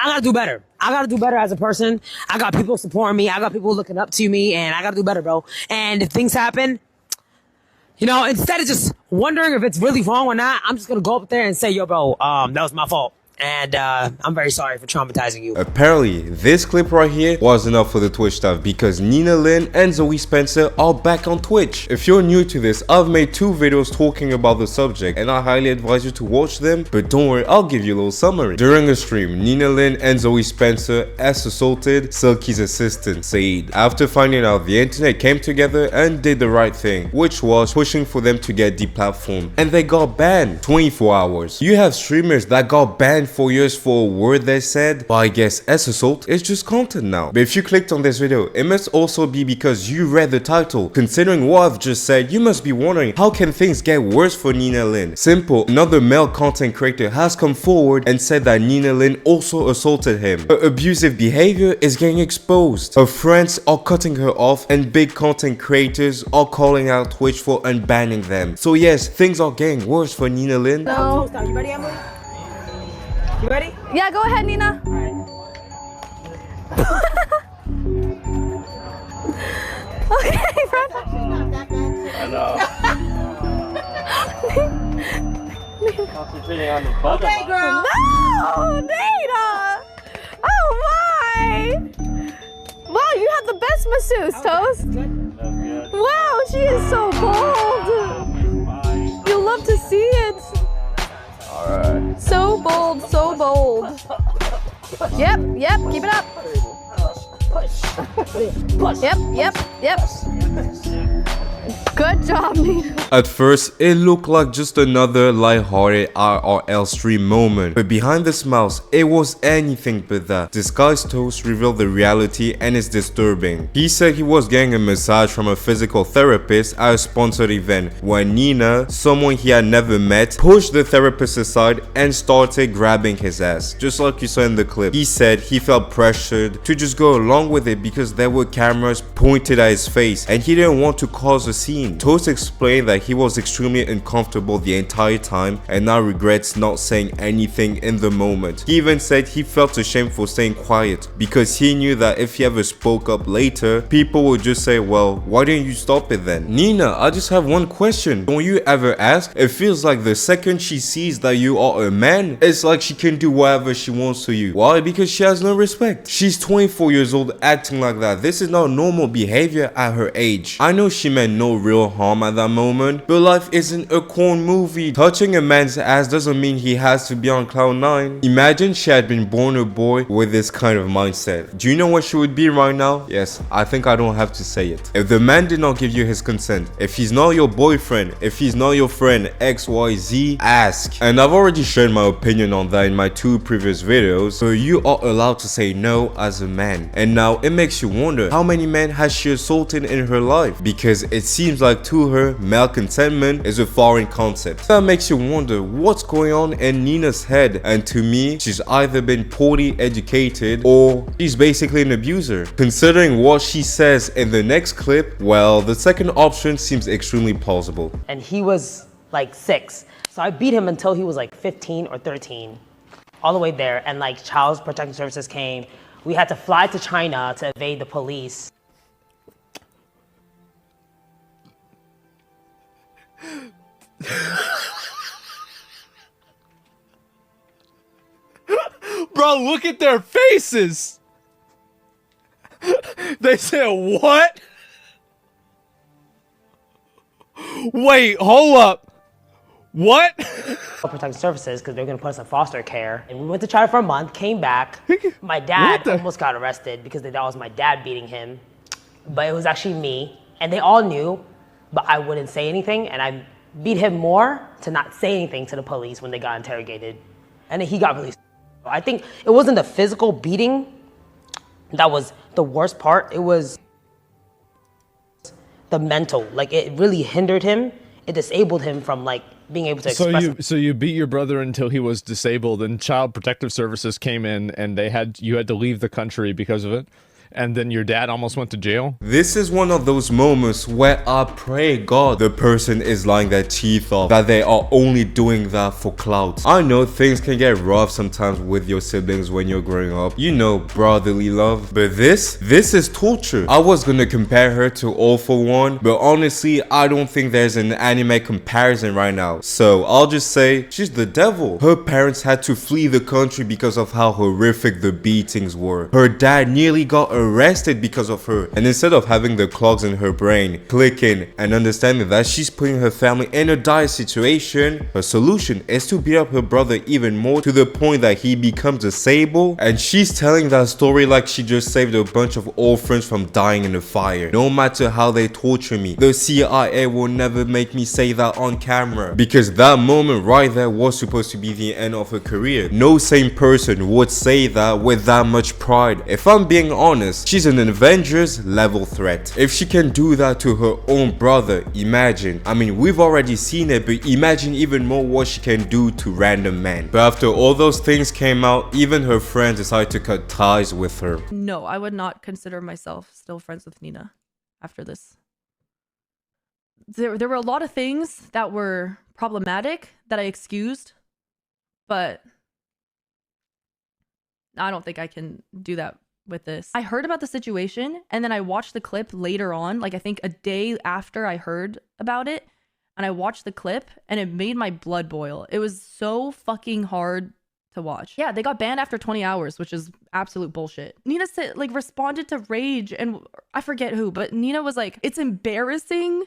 I gotta do better. I gotta do better as a person. I got people supporting me. I got people looking up to me, and I gotta do better, bro. And if things happen, you know, instead of just wondering if it's really wrong or not, I'm just gonna go up there and say, yo, bro, that was my fault. And I'm very sorry for traumatizing you. Apparently, this clip right here was enough for the Twitch stuff because Nina Lin and Zoe Spencer are back on Twitch. If you're new to this, I've made 2 videos talking about the subject and I highly advise you to watch them, but don't worry, I'll give you a little summary. During a stream, Nina Lin and Zoe Spencer assaulted Silky's assistant, Saeed, after finding out the internet came together and did the right thing, which was pushing for them to get deplatformed. And they got banned 24 hours. You have streamers that got banned 4 years for a word they said, but I guess assault is just content now. But if you clicked on this video, it must also be because you read the title. Considering what I've just said, you must be wondering, how can things get worse for Nina Lin? Simple, another male content creator has come forward and said that Nina Lin also assaulted him. Her abusive behavior is getting exposed. Her friends are cutting her off and big content creators are calling out Twitch for unbanning them. So yes, things are getting worse for Nina Lin. No. You ready, Emily? You ready? Yeah, go ahead, Nina. All right. Okay, Fred. I know. Concentrating on the button. Okay, girl. No, Nina. Oh my. Wow, you have the best masseuse, Toast. That's good. Wow, she is so bold. You love to see it. Alright. So bold, so bold. Yep, keep it up. Yep. Good job, Nina. At first, it looked like just another lighthearted IRL stream moment, but behind the smiles, it was anything but that. Disguised Toast revealed the reality and it's disturbing. He said he was getting a massage from a physical therapist at a sponsored event when Nina, someone he had never met, pushed the therapist aside and started grabbing his ass, just like you saw in the clip. He said he felt pressured to just go along with it because there were cameras pointed at his face and he didn't want to cause a scene. Toast explained that he was extremely uncomfortable the entire time and now regrets not saying anything in the moment. He even said he felt ashamed for staying quiet because he knew that if he ever spoke up later, people would just say, well, why didn't you stop it then? Nina, I just have one question. Don't you ever ask? It feels like the second she sees that you are a man, it's like she can do whatever she wants to you. Why? Because she has no respect. She's 24 years old acting like that. This is not normal behavior at her age. I know she meant no real harm at that moment, but life isn't a corn movie. Touching a man's ass doesn't mean he has to be on cloud 9. Imagine she had been born a boy with this kind of mindset. Do you know where she would be right now? Yes, I think I don't have to say it. If the man did not give you his consent, if he's not your boyfriend, if he's not your friend, XYZ, ask. And I've already shared my opinion on that in my 2 previous videos, so you are allowed to say no as a man. And now it makes you wonder, how many men has she assaulted in her life? Because it seems like to her, male contentment is a foreign concept. That makes you wonder what's going on in Nina's head, and to me, she's either been poorly educated or she's basically an abuser. Considering what she says in the next clip, well, the second option seems extremely plausible. And he was like 6. So I beat him until he was like 15 or 13. All the way there. And like Child Protective Services came. We had to fly to China to evade the police. Bro, look at their faces. They said what? Wait, hold up. What? Protective Services because they were going to put us in foster care. And we went to China for a month, came back. My dad almost got arrested because they thought it was my dad beating him. But it was actually me. And they all knew, but I wouldn't say anything. And I beat him more to not say anything to the police when they got interrogated. And then he got released. I think it wasn't the physical beating that was the worst part. It was the mental. Like, it really hindered him. It disabled him from like being able to express. So you beat your brother until he was disabled, and Child Protective Services came in, and you had to leave the country because of it. and then your dad almost went to jail? This is one of those moments where I pray God the person is lying their teeth off, that they are only doing that for clout. I know things can get rough sometimes with your siblings when you're growing up, you know, brotherly love, but this is torture. I was gonna compare her to All For One, but honestly I don't think there's an anime comparison right now, so I'll just say she's the devil. Her parents had to flee the country because of how horrific the beatings were. Her dad nearly got arrested because of her, and instead of having the clogs in her brain clicking and understanding that she's putting her family in a dire situation, her solution is to beat up her brother even more to the point that he becomes disabled, and she's telling that story like she just saved a bunch of old friends from dying in a fire. No matter how they torture me, the CIA will never make me say that on camera, because that moment right there was supposed to be the end of her career. No sane person would say that with that much pride. If I'm being honest, she's an Avengers level threat. If she can do that to her own brother, imagine. I mean, we've already seen it, but imagine even more what she can do to random men. But after all those things came out, even her friends decided to cut ties with her. No, I would not consider myself still friends with Nina after this. There were a lot of things that were problematic that I excused, but I don't think I can do that with this. I heard about the situation and then I watched the clip later on, like I think a day after I heard about it, and I watched the clip and it made my blood boil. It was so fucking hard to watch. Yeah, they got banned after 20 hours, which is absolute bullshit. Nina said, like, responded to Rage, and I forget who, but Nina was like, it's embarrassing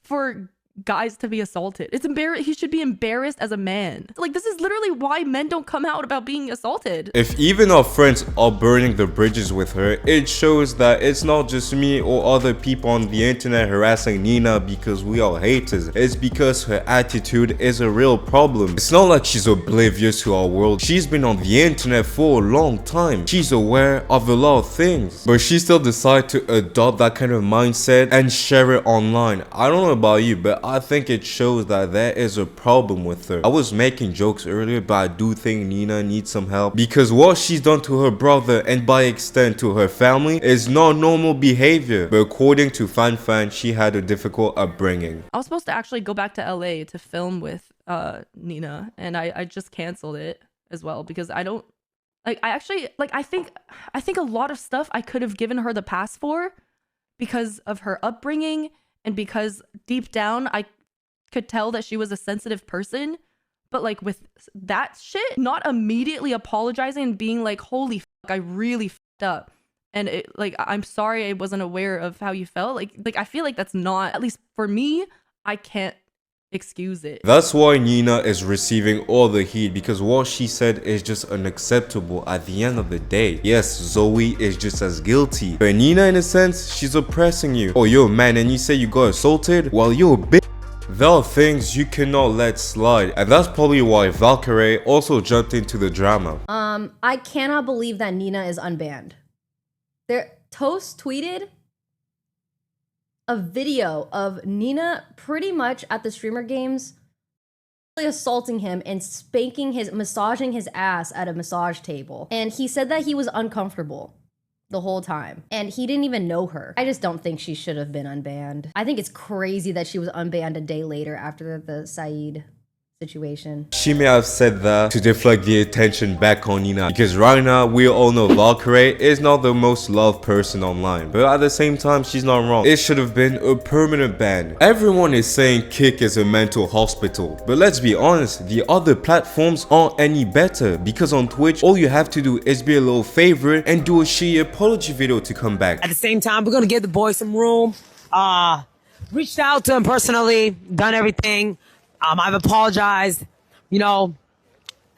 for guys to be assaulted. It's he should be embarrassed as a man. Like, this is literally why men don't come out about being assaulted. If even our friends are burning the bridges with her, it shows that it's not just me or other people on the internet harassing Nina because we are haters. It's because her attitude is a real problem. It's not like she's oblivious to our world. She's been on the internet for a long time. She's aware of a lot of things, but she still decides to adopt that kind of mindset and share it online. I don't know about you, but I think it shows that there is a problem with her. I was making jokes earlier, but I do think Nina needs some help, because what she's done to her brother and by extent to her family is not normal behavior. But according to Fan, she had a difficult upbringing. I was supposed to actually go back to LA to film with Nina, and I just canceled it as well because I don't like, I think a lot of stuff I could have given her the pass for because of her upbringing, and because deep down I could tell that she was a sensitive person. But like with that shit, not immediately apologizing and being like, holy fuck, I really fucked up, and it, like, I'm sorry I wasn't aware of how you felt, like I feel like that's not, at least for me, I can't excuse it. That's why Nina is receiving all the heat, because what she said is just unacceptable at the end of the day. Yes, Zoe is just as guilty, but Nina, in a sense, she's oppressing you. Oh, you're a man and you say you got assaulted? Well, you're a bitch. There are things you cannot let slide, and that's probably why Valkyrie also jumped into the drama. I cannot believe that Nina is unbanned. Toast tweeted a video of Nina pretty much at the streamer games assaulting him and massaging his ass at a massage table. And he said that he was uncomfortable the whole time, and he didn't even know her. I just don't think she should have been unbanned. I think it's crazy that she was unbanned a day later after the Saeed situation. She may have said that to deflect the attention back on Nina, because right now we all know Valkyrie is not the most loved person online, but at the same time she's not wrong. It should have been a permanent ban. Everyone is saying Kick is a mental hospital, but let's be honest, the other platforms aren't any better, because on Twitch all you have to do is be a little favorite and do a shitty apology video to come back. At the same time, we're gonna give the boy some room. Reached out to him personally, done everything. I've apologized, you know,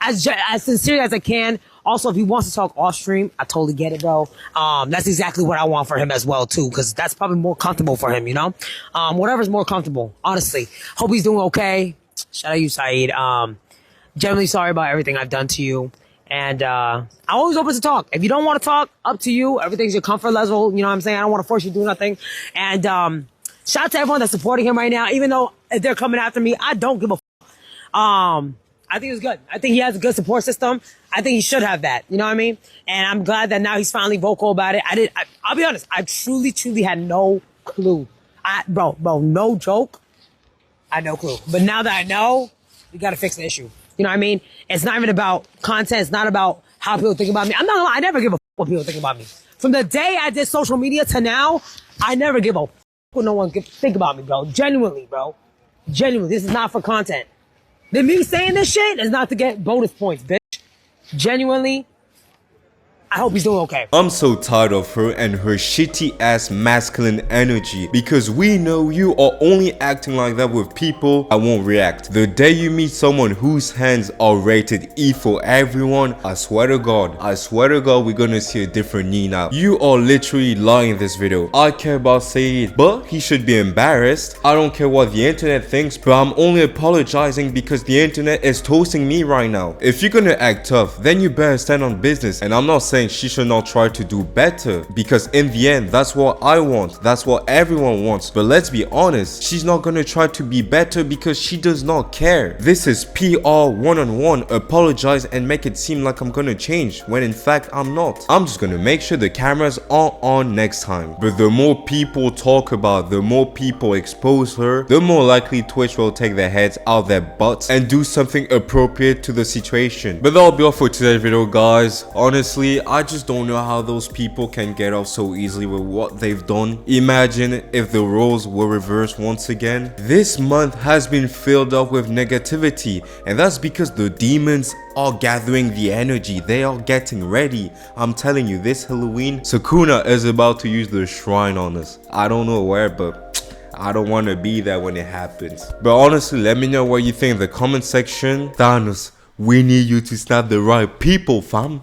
as sincere as I can. Also, if he wants to talk off stream, I totally get it, bro. That's exactly what I want for him as well, too, because that's probably more comfortable for him, you know? Whatever's more comfortable, honestly. Hope he's doing okay. Shout out you, Saeed. Genuinely sorry about everything I've done to you. And I'm always open to talk. If you don't want to talk, up to you. Everything's your comfort level, you know what I'm saying? I don't want to force you to do nothing. And shout out to everyone that's supporting him right now, even though if they're coming after me, I don't give a f. I think it's good. I think he has a good support system. I think he should have that. You know what I mean? And I'm glad that now he's finally vocal about it. I'll be honest. I truly had no clue. Bro, no joke. I had no clue. But now that I know, we gotta fix the issue. You know what I mean? It's not even about content. It's not about how people think about me. I'm not gonna lie, I never give a what people think about me. From the day I did social media to now, I never give a what no one think about me, bro. Genuinely, bro. Genuinely, this is not for content. Then me saying this shit is not to get bonus points, bitch. Genuinely, I hope he's doing okay. I'm so tired of her and her shitty ass masculine energy, because we know you are only acting like that with people that won't react. The day you meet someone whose hands are rated E for everyone, I swear to God, we're gonna see a different Nina. You are literally lying in this video. I care about Saeed, but he should be embarrassed. I don't care what the internet thinks, but I'm only apologizing because the internet is toasting me right now. If you're gonna act tough, then you better stand on business. And I'm not saying she should not try to do better, because in the end, that's what I want, that's what everyone wants. But let's be honest, she's not gonna try to be better because she does not care. This is PR one-on-one. Apologize and make it seem like I'm gonna change, when in fact I'm not. I'm just gonna make sure the cameras are on next time. But the more people talk about, the more people expose her, the more likely Twitch will take their heads out their butts and do something appropriate to the situation. But that'll be all for today's video, guys. Honestly, I just don't know how those people can get off so easily with what they've done. Imagine if the roles were reversed once again. This month has been filled up with negativity, and that's because the demons are gathering the energy. They are getting ready. I'm telling you, this Halloween, Sakuna is about to use the shrine on us. I don't know where, but I don't want to be there when it happens. But honestly, let me know what you think in the comment section. Thanos, we need you to snap the right people, fam.